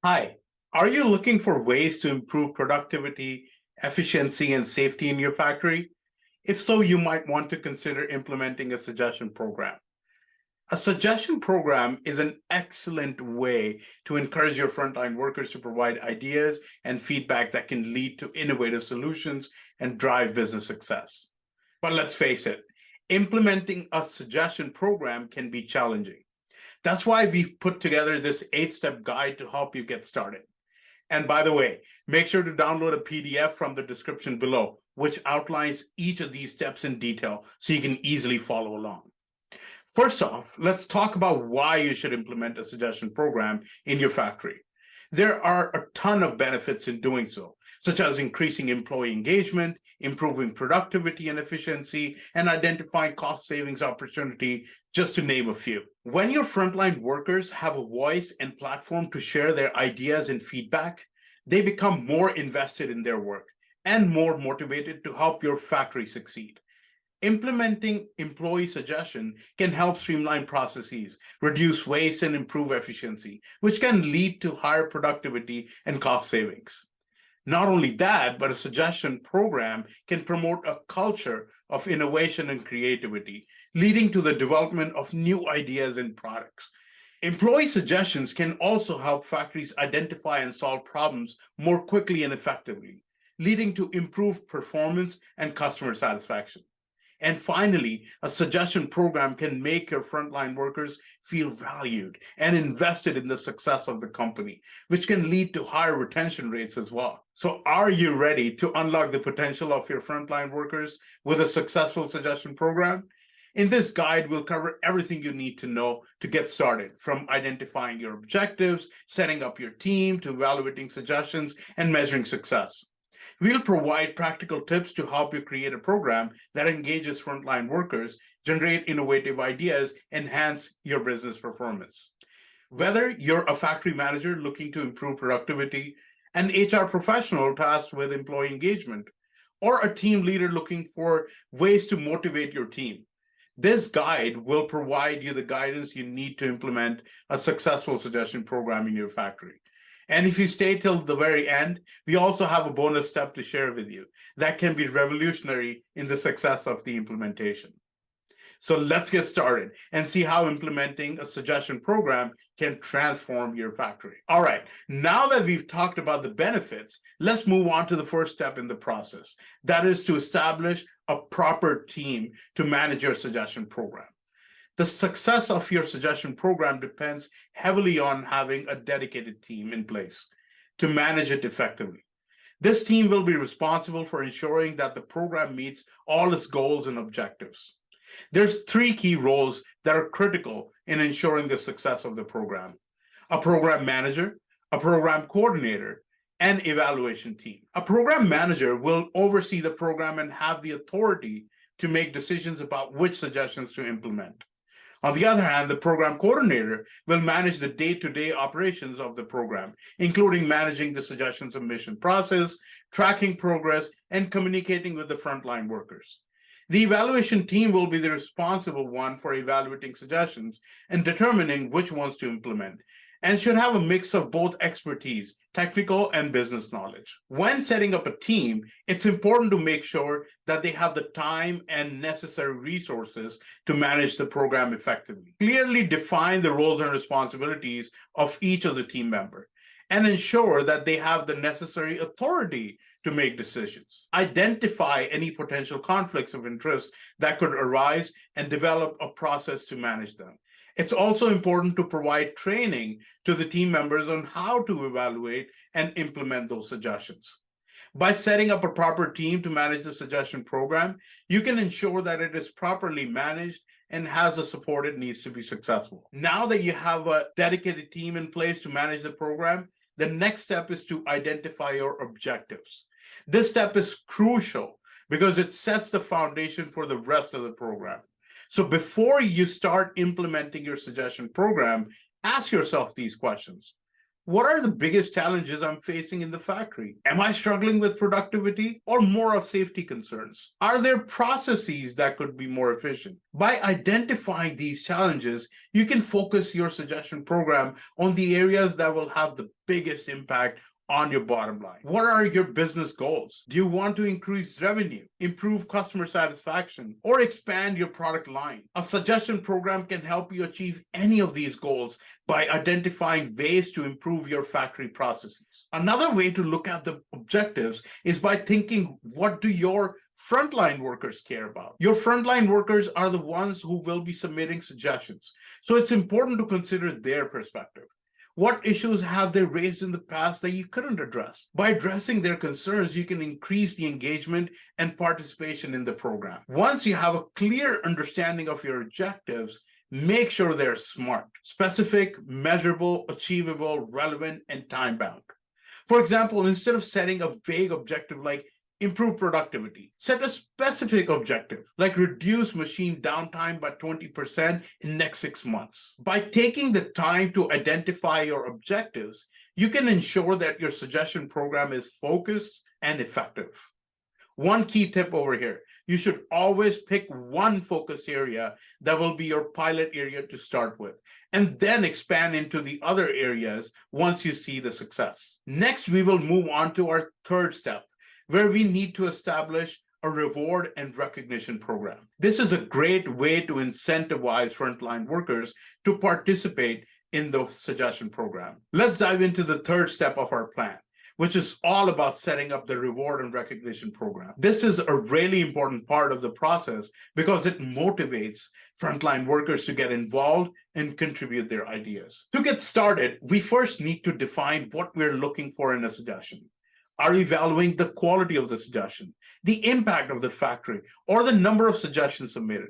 Hi, are you looking for ways to improve productivity, efficiency, and safety in your factory? If so, you might want to consider implementing a suggestion program. A suggestion program is an excellent way to encourage your frontline workers to provide ideas and feedback that can lead to innovative solutions and drive business success. But let's face it, implementing a suggestion program can be challenging. That's why we've put together this 8-step guide to help you get started. And by the way, make sure to download a PDF from the description below, which outlines each of these steps in detail so you can easily follow along. First off, let's talk about why you should implement a suggestion program in your factory. There are a ton of benefits in doing so, such as increasing employee engagement, improving productivity and efficiency, and identifying cost savings opportunity, just to name a few. When your frontline workers have a voice and platform to share their ideas and feedback, they become more invested in their work and more motivated to help your factory succeed. Implementing employee suggestion can help streamline processes, reduce waste, and improve efficiency, which can lead to higher productivity and cost savings. Not only that, but a suggestion program can promote a culture of innovation and creativity, leading to the development of new ideas and products. Employee suggestions can also help factories identify and solve problems more quickly and effectively, leading to improved performance and customer satisfaction. And finally, a suggestion program can make your frontline workers feel valued and invested in the success of the company, which can lead to higher retention rates as well. So are you ready to unlock the potential of your frontline workers with a successful suggestion program? In this guide, we'll cover everything you need to know to get started, from identifying your objectives, setting up your team, to evaluating suggestions, and measuring success. We'll provide practical tips to help you create a program that engages frontline workers, generate innovative ideas, enhance your business performance. Whether you're a factory manager looking to improve productivity, an HR professional tasked with employee engagement, or a team leader looking for ways to motivate your team, this guide will provide you the guidance you need to implement a successful suggestion program in your factory. And if you stay till the very end, we also have a bonus step to share with you that can be revolutionary in the success of the implementation. So let's get started and see how implementing a suggestion program can transform your factory. All right, now that we've talked about the benefits, let's move on to the first step in the process. That is to establish a proper team to manage your suggestion program. The success of your suggestion program depends heavily on having a dedicated team in place to manage it effectively. This team will be responsible for ensuring that the program meets all its goals and objectives. There's three key roles that are critical in ensuring the success of the program: a program manager, a program coordinator, and evaluation team. A program manager will oversee the program and have the authority to make decisions about which suggestions to implement. On the other hand, the program coordinator will manage the day-to-day operations of the program, including managing the suggestion submission process, tracking progress, and communicating with the frontline workers. The evaluation team will be the responsible one for evaluating suggestions and determining which ones to implement, and should have a mix of both expertise, technical and business knowledge. When setting up a team, it's important to make sure that they have the time and necessary resources to manage the program effectively. Clearly define the roles and responsibilities of each of the team member and ensure that they have the necessary authority to make decisions. Identify any potential conflicts of interest that could arise and develop a process to manage them. It's also important to provide training to the team members on how to evaluate and implement those suggestions. By setting up a proper team to manage the suggestion program, you can ensure that it is properly managed and has the support it needs to be successful. Now that you have a dedicated team in place to manage the program, the next step is to identify your objectives. This step is crucial because it sets the foundation for the rest of the program. So before you start implementing your suggestion program, ask yourself these questions. What are the biggest challenges I'm facing in the factory? Am I struggling with productivity or more of safety concerns? Are there processes that could be more efficient? By identifying these challenges, you can focus your suggestion program on the areas that will have the biggest impact on your bottom line. What are your business goals? Do you want to increase revenue, improve customer satisfaction, or expand your product line? A suggestion program can help you achieve any of these goals by identifying ways to improve your factory processes. Another way to look at the objectives is by thinking, what do your frontline workers care about? Your frontline workers are the ones who will be submitting suggestions. So it's important to consider their perspective. What issues have they raised in the past that you couldn't address? By addressing their concerns, you can increase the engagement and participation in the program. Once you have a clear understanding of your objectives, make sure they're SMART, specific, measurable, achievable, relevant, and time-bound. For example, instead of setting a vague objective like improve productivity, set a specific objective like reduce machine downtime by 20% in next 6 months. By taking the time to identify your objectives, you can ensure that your suggestion program is focused and effective. One key tip over here, you should always pick one focused area that will be your pilot area to start with, and then expand into the other areas once you see the success. Next, we will move on to our third step, where we need to establish a reward and recognition program. This is a great way to incentivize frontline workers to participate in the suggestion program. Let's dive into the third step of our plan, which is all about setting up the reward and recognition program. This is a really important part of the process because it motivates frontline workers to get involved and contribute their ideas. To get started, we first need to define what we're looking for in a suggestion. Are we valuing the quality of the suggestion, the impact of the factory, or the number of suggestions submitted?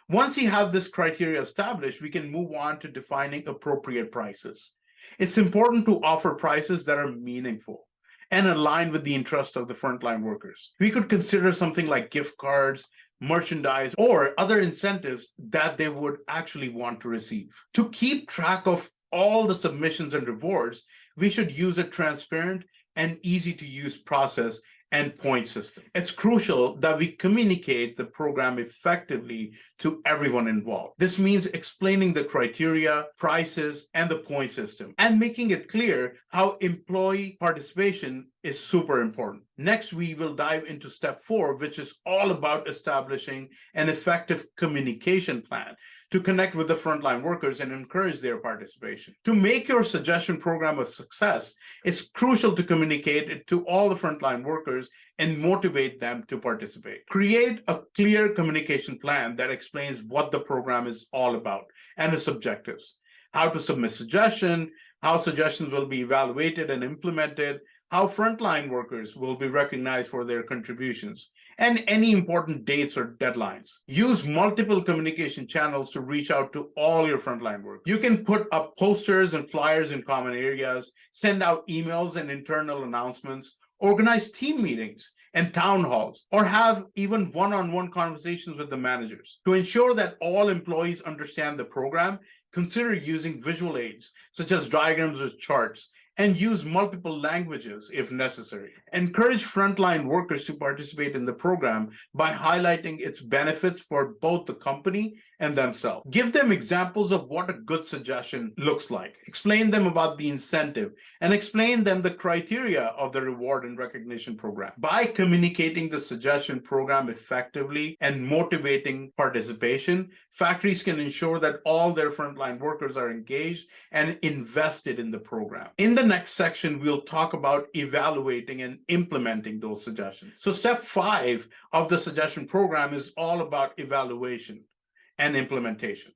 Once you have this criteria established, we can move on to defining appropriate prices. It's important to offer prices that are meaningful and aligned with the interest of the frontline workers. We could consider something like gift cards, merchandise, or other incentives that they would actually want to receive. To keep track of all the submissions and rewards, we should use a transparent and easy to use process and point system. It's crucial that we communicate the program effectively to everyone involved. This means explaining the criteria, prices, and the point system, and making it clear how employee participation is super important. Next, we will dive into step 4, which is all about establishing an effective communication plan to connect with the frontline workers and encourage their participation. To make your suggestion program a success, it's crucial to communicate it to all the frontline workers and motivate them to participate. Create a clear communication plan that explains what the program is all about and its objectives, how to submit suggestions, how suggestions will be evaluated and implemented, how frontline workers will be recognized for their contributions, and any important dates or deadlines. Use multiple communication channels to reach out to all your frontline workers. You can put up posters and flyers in common areas, send out emails and internal announcements, organize team meetings and town halls, or have even one-on-one conversations with the managers. To ensure that all employees understand the program, consider using visual aids, such as diagrams or charts, and use multiple languages if necessary. Encourage frontline workers to participate in the program by highlighting its benefits for both the company and themselves. Give them examples of what a good suggestion looks like. Explain them about the incentive and explain them the criteria of the reward and recognition program. By communicating the suggestion program effectively and motivating participation, factories can ensure that all their frontline workers are engaged and invested in the program. In the next section, we'll talk about evaluating and implementing those suggestions. So step 5 of the suggestion program is all about evaluation and implementation.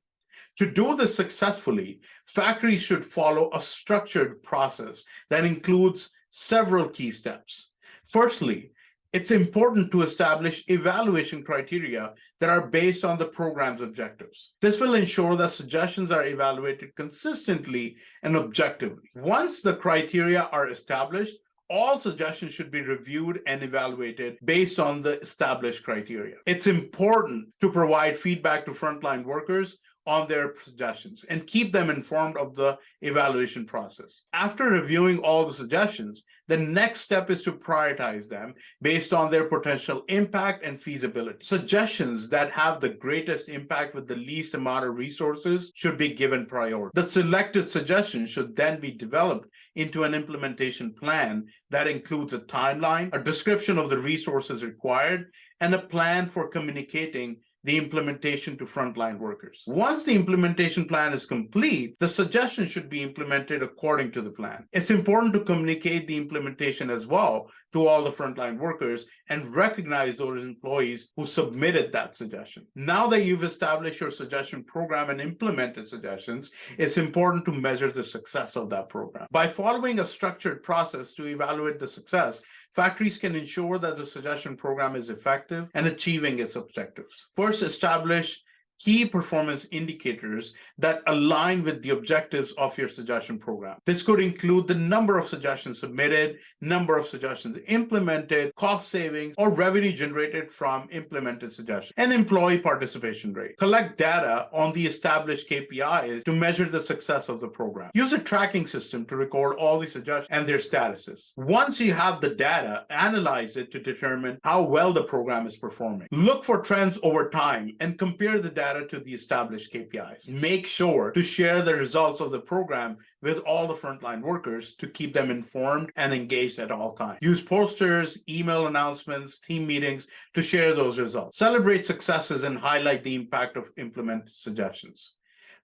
To do this successfully, factories should follow a structured process that includes several key steps. Firstly, it's important to establish evaluation criteria that are based on the program's objectives. This will ensure that suggestions are evaluated consistently and objectively. Once the criteria are established, all suggestions should be reviewed and evaluated based on the established criteria. It's important to provide feedback to frontline workers on their suggestions and keep them informed of the evaluation process. After reviewing all the suggestions, the next step is to prioritize them based on their potential impact and feasibility. Suggestions that have the greatest impact with the least amount of resources should be given priority. The selected suggestions should then be developed into an implementation plan that includes a timeline, a description of the resources required, and a plan for communicating the implementation to frontline workers. Once the implementation plan is complete, the suggestion should be implemented according to the plan. It's important to communicate the implementation as well to all the frontline workers and recognize those employees who submitted that suggestion. Now that you've established your suggestion program and implemented suggestions, it's important to measure the success of that program. By following a structured process to evaluate the success, factories can ensure that the suggestion program is effective and achieving its objectives. First, establish key performance indicators that align with the objectives of your suggestion program. This could include the number of suggestions submitted, number of suggestions implemented, cost savings, or revenue generated from implemented suggestions, and employee participation rate. Collect data on the established KPIs to measure the success of the program. Use a tracking system to record all the suggestions and their statuses. Once you have the data, analyze it to determine how well the program is performing. Look for trends over time and compare the data to the established KPIs. Make sure to share the results of the program with all the frontline workers to keep them informed and engaged at all times. Use posters, email announcements, team meetings to share those results. Celebrate successes and highlight the impact of implemented suggestions.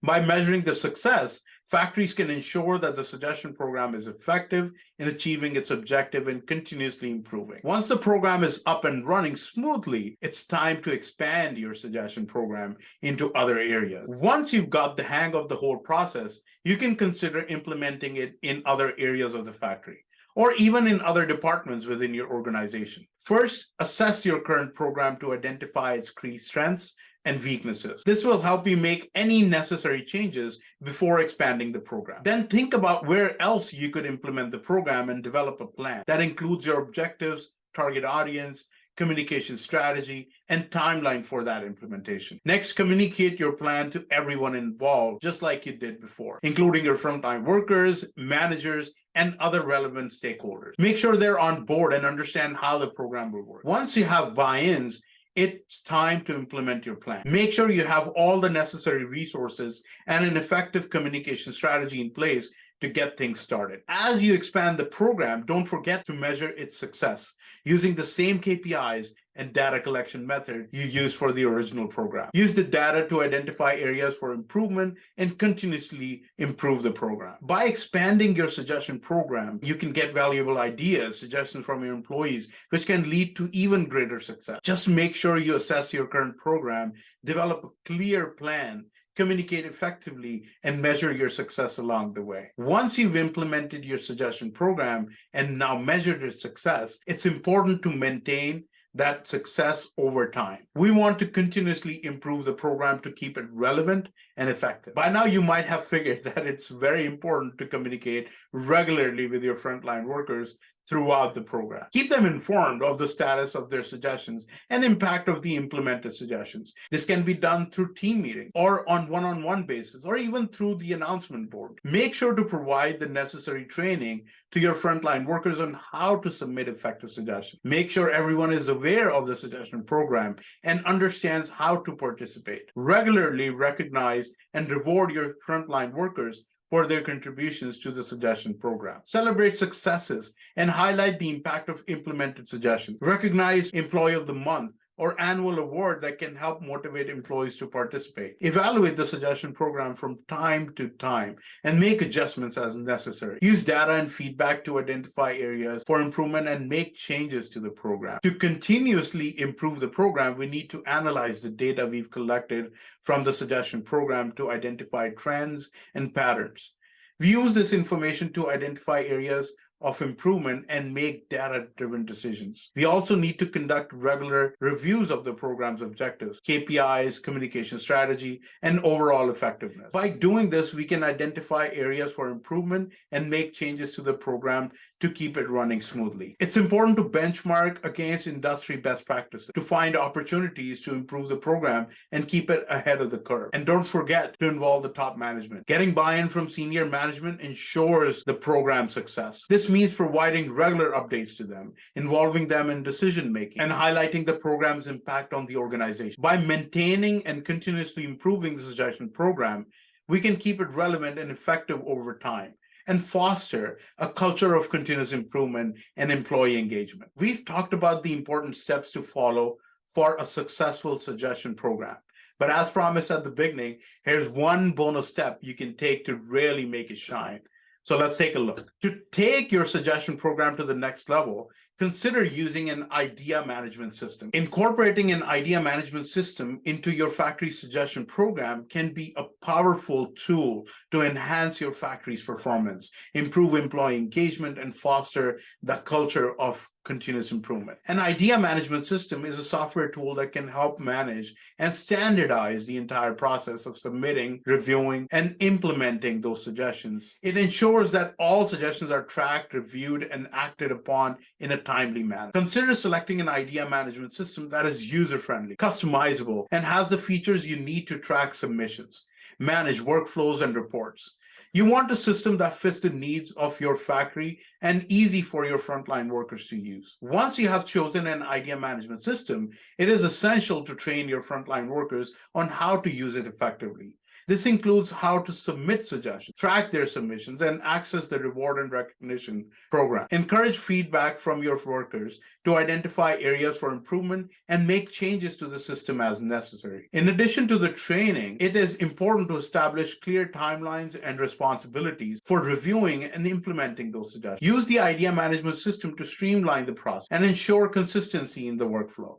By measuring the success, factories can ensure that the suggestion program is effective in achieving its objective and continuously improving. Once the program is up and running smoothly, it's time to expand your suggestion program into other areas. Once you've got the hang of the whole process, you can consider implementing it in other areas of the factory, or even in other departments within your organization. First, assess your current program to identify its key strengths and weaknesses. This will help you make any necessary changes before expanding the program. Then think about where else you could implement the program and develop a plan that includes your objectives, target audience, communication strategy, and timeline for that implementation. Next, communicate your plan to everyone involved, just like you did before, including your frontline workers, managers, and other relevant stakeholders. Make sure they're on board and understand how the program will work. Once you have buy-ins, it's time to implement your plan. Make sure you have all the necessary resources and an effective communication strategy in place to get things started. As you expand the program, don't forget to measure its success using the same KPIs and data collection method you used for the original program. Use the data to identify areas for improvement and continuously improve the program. By expanding your suggestion program, you can get valuable ideas, suggestions from your employees, which can lead to even greater success. Just make sure you assess your current program, develop a clear plan, communicate effectively, and measure your success along the way. Once you've implemented your suggestion program and now measured its success, it's important to maintain that success over time. We want to continuously improve the program to keep it relevant and effective. By now, you might have figured that it's very important to communicate regularly with your frontline workers throughout the program. Keep them informed of the status of their suggestions and impact of the implemented suggestions. This can be done through team meetings or on one-on-one basis, or even through the announcement board. Make sure to provide the necessary training to your frontline workers on how to submit effective suggestions. Make sure everyone is aware of the suggestion program and understands how to participate. Regularly recognize and reward your frontline workers for their contributions to the suggestion program. Celebrate successes and highlight the impact of implemented suggestions. Recognize Employee of the Month or annual award that can help motivate employees to participate. Evaluate the suggestion program from time to time and make adjustments as necessary. Use data and feedback to identify areas for improvement and make changes to the program. To continuously improve the program, we need to analyze the data we've collected from the suggestion program to identify trends and patterns. We use this information to identify areas of improvement and make data-driven decisions. We also need to conduct regular reviews of the program's objectives, KPIs, communication strategy, and overall effectiveness. By doing this, we can identify areas for improvement and make changes to the program to keep it running smoothly. It's important to benchmark against industry best practices to find opportunities to improve the program and keep it ahead of the curve. And don't forget to involve the top management. Getting buy-in from senior management ensures the program's success. This means providing regular updates to them, involving them in decision-making, and highlighting the program's impact on the organization. By maintaining and continuously improving the suggestion program, we can keep it relevant and effective over time and foster a culture of continuous improvement and employee engagement. We've talked about the important steps to follow for a successful suggestion program. But as promised at the beginning, here's one bonus step you can take to really make it shine. So let's take a look. To take your suggestion program to the next level, consider using an idea management system. Incorporating an idea management system into your factory suggestion program can be a powerful tool to enhance your factory's performance, improve employee engagement, and foster the culture of continuous improvement. An idea management system is a software tool that can help manage and standardize the entire process of submitting, reviewing, and implementing those suggestions. It ensures that all suggestions are tracked, reviewed, and acted upon in a timely manner. Consider selecting an idea management system that is user-friendly, customizable, and has the features you need to track submissions, manage workflows, and reports. You want a system that fits the needs of your factory and easy for your frontline workers to use. Once you have chosen an idea management system, it is essential to train your frontline workers on how to use it effectively. This includes how to submit suggestions, track their submissions, and access the reward and recognition program. Encourage feedback from your workers to identify areas for improvement and make changes to the system as necessary. In addition to the training, it is important to establish clear timelines and responsibilities for reviewing and implementing those suggestions. Use the idea management system to streamline the process and ensure consistency in the workflow.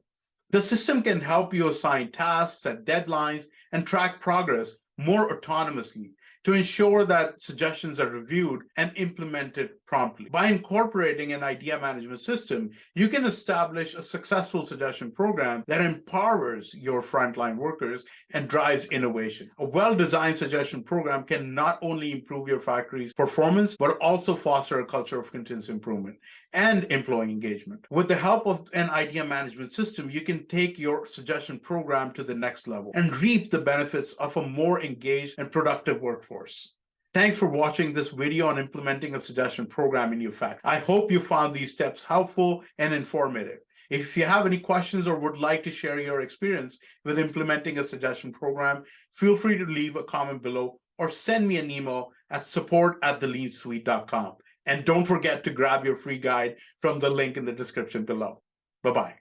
The system can help you assign tasks, set deadlines, and track progress more autonomously to ensure that suggestions are reviewed and implemented promptly. By incorporating an idea management system, you can establish a successful suggestion program that empowers your frontline workers and drives innovation. A well-designed suggestion program can not only improve your factory's performance, but also foster a culture of continuous improvement and employee engagement. With the help of an idea management system, you can take your suggestion program to the next level and reap the benefits of a more engaged and productive workforce. Thanks for watching this video on implementing a suggestion program in your factory. I hope you found these steps helpful and informative. If you have any questions or would like to share your experience with implementing a suggestion program, feel free to leave a comment below or send me an email at support@theleansuite.com. And don't forget to grab your free guide from the link in the description below. Bye-bye.